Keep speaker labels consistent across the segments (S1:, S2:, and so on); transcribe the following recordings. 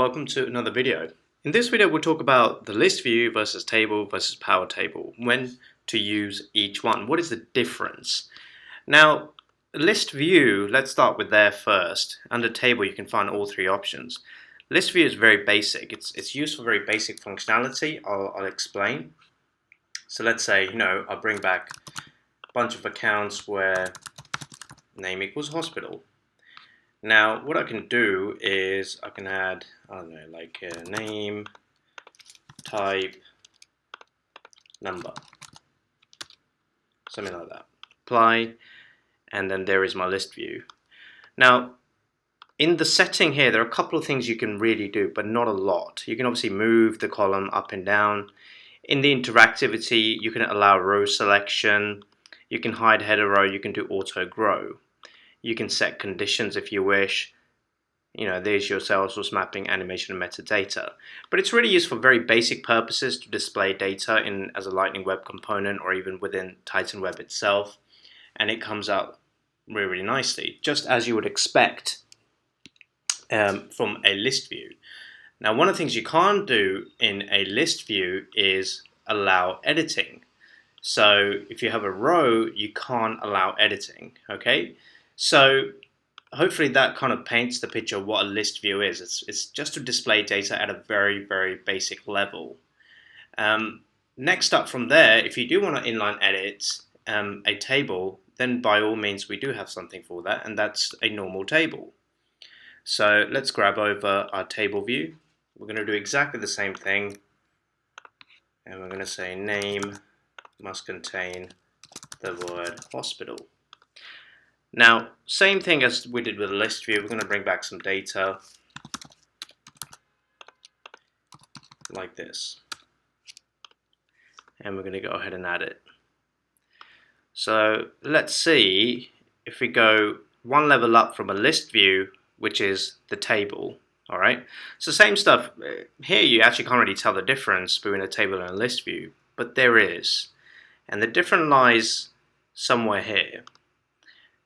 S1: welcome to another video. In this video we'll talk about the list view versus table versus power table, when to use each one, what is the difference. Now list view, let's start with there first. Under table you can find all three options. List view is very basic, it's used for very basic functionality. I'll explain. So let's say, I bring back a bunch of accounts where name equals hospital. Now what I can do is I can add, like name, type, number, something like that. Apply, and then there is my list view. Now in the setting here there are a couple of things you can really do, but not a lot. You can obviously move the column up and down. In the interactivity you can allow row selection, you can hide header row, you can do auto grow. You can set conditions if you wish. There's your Salesforce mapping, animation, and metadata. But it's really used for very basic purposes to display data as a Lightning Web component or even within Titan Web itself. And it comes out really, really nicely, just as you would expect from a list view. Now, one of the things you can't do in a list view is allow editing. So if you have a row, you can't allow editing, okay? So hopefully that kind of paints the picture of what a list view is. It's just to display data at a very, very basic level. Next up from there, if you do want to inline edit a table, then by all means we do have something for that, and that's a normal table. So let's grab over our table view. We're going to do exactly the same thing, and we're going to say name must contain the word hospital. Now, same thing as we did with the list view, we're going to bring back some data like this. And we're going to go ahead and add it. So let's see if we go one level up from a list view, which is the table. Alright, so same stuff. Here you actually can't really tell the difference between a table and a list view, but there is. And the difference lies somewhere here.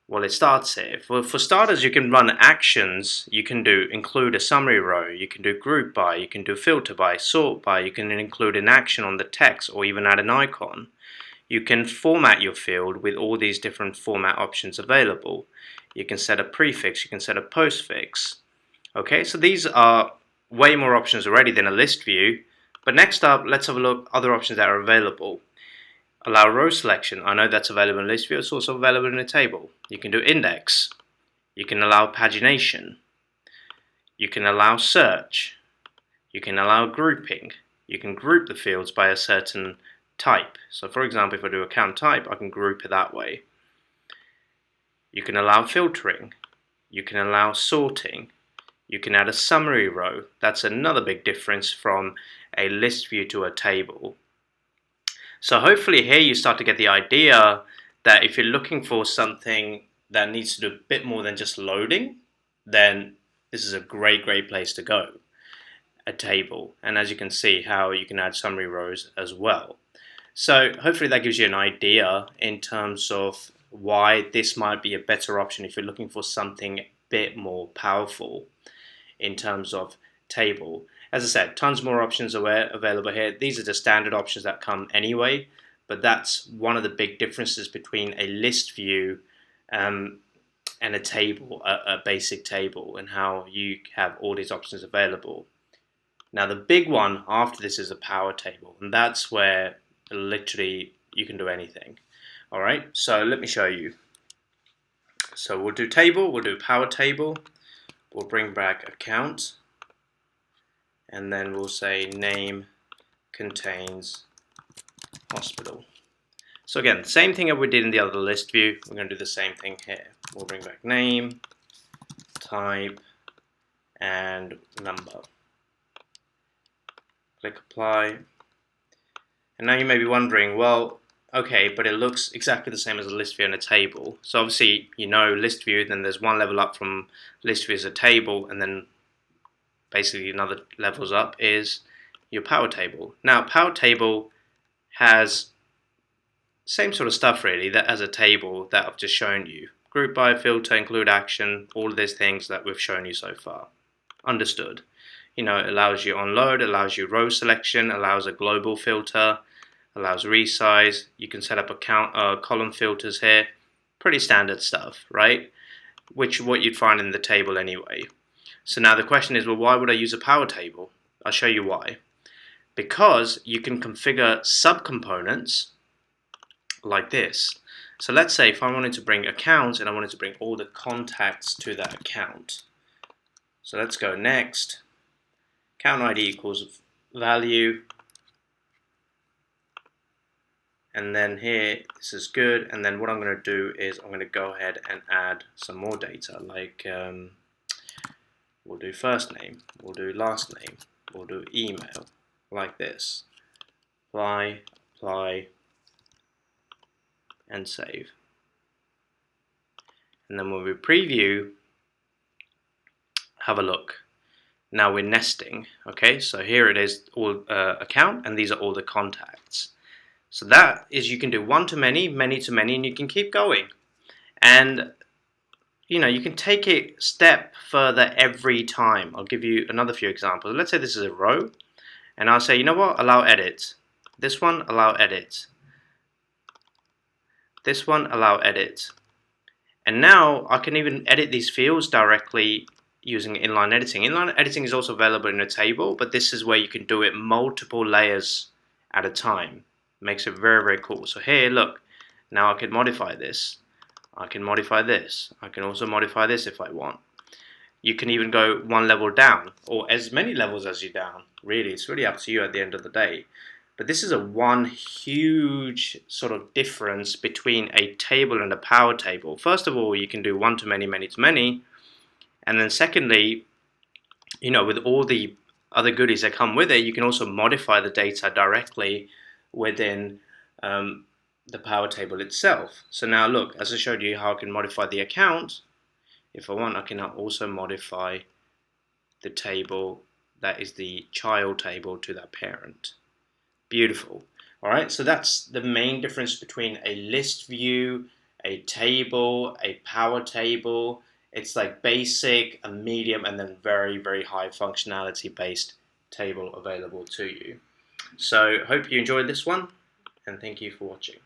S1: Well, it starts here. For starters, you can run actions. You can do include a summary row, you can do group by, you can do filter by, sort by, you can include an action on the text or even add an icon. You can format your field with all these different format options available. You can set a prefix, you can set a postfix. Okay, so these are way more options already than a list view. But next up, let's have a look at other options that are available. Allow row selection. I know that's available in list view. It's also available in a table. You can do index. You can allow pagination. You can allow search. You can allow grouping. You can group the fields by a certain type. So for example, if I do account type, I can group it that way. You can allow filtering. You can allow sorting. You can add a summary row. That's another big difference from a list view to a table. So hopefully here you start to get the idea that if you're looking for something that needs to do a bit more than just loading, then this is a great place to go, a table. And as you can see, how you can add summary rows as well. So hopefully that gives you an idea in terms of why this might be a better option if you're looking for something a bit more powerful in terms of table. As I said, tons more options are available here. These are the standard options that come anyway, but that's one of the big differences between a list view and a table, a basic table, and how you have all these options available. Now the big one after this is a power table, and that's where literally you can do anything. Alright, so let me show you. So we'll do table, we'll do power table, we'll bring back account, and then we'll say name contains hospital. So again, same thing that we did in the other list view, we're going to do the same thing here. We'll bring back name, type, and number. Click apply. And now you may be wondering, well, okay, but it looks exactly the same as a list view and a table. So obviously, list view, then there's one level up from list view as a table, and then basically another levels up is your power table. Now power table has same sort of stuff really that as a table that I've just shown you. Group by, filter, include action, all of these things that we've shown you so far. Understood. it allows you on load, allows you row selection, allows a global filter, allows resize. You can set up column filters here. Pretty standard stuff, right? What you'd find in the table anyway. So now the question is, well, why would I use a power table? I'll show you why. Because you can configure subcomponents like this. So let's say if I wanted to bring accounts and I wanted to bring all the contacts to that account. So let's go next. Account ID equals value. And then here, this is good. And then what I'm going to do is I'm going to go ahead and add some more data. Like we'll do first name, we'll do last name, we'll do email, like this. Apply, and save. And then when we preview, have a look. Now we're nesting, okay? So here it is, all account, and these are all the contacts. So that is, you can do one to many, many to many, and you can keep going. And you can take it step further every time. I'll give you another few examples. Let's say this is a row, and I'll say, you know what, allow edit. This one, allow edit. This one, allow edit. And now I can even edit these fields directly using inline editing. Inline editing is also available in a table, but this is where you can do it multiple layers at a time. Makes it very, very cool. So here, look, now I can modify this. I can modify this. I can also modify this if I want. You can even go one level down, or as many levels as you down. Really, it's really up to you at the end of the day. But this is one huge sort of difference between a table and a power table. First of all, you can do one to many, many to many. And then secondly, with all the other goodies that come with it, you can also modify the data directly within the power table itself. So now look, as I showed you how I can modify the account, if I want, I can also modify the table that is the child table to that parent. Beautiful. Alright, so that's the main difference between a list view, a table, a power table. It's like basic, a medium, and then very, very high functionality based table available to you. So hope you enjoyed this one, and thank you for watching.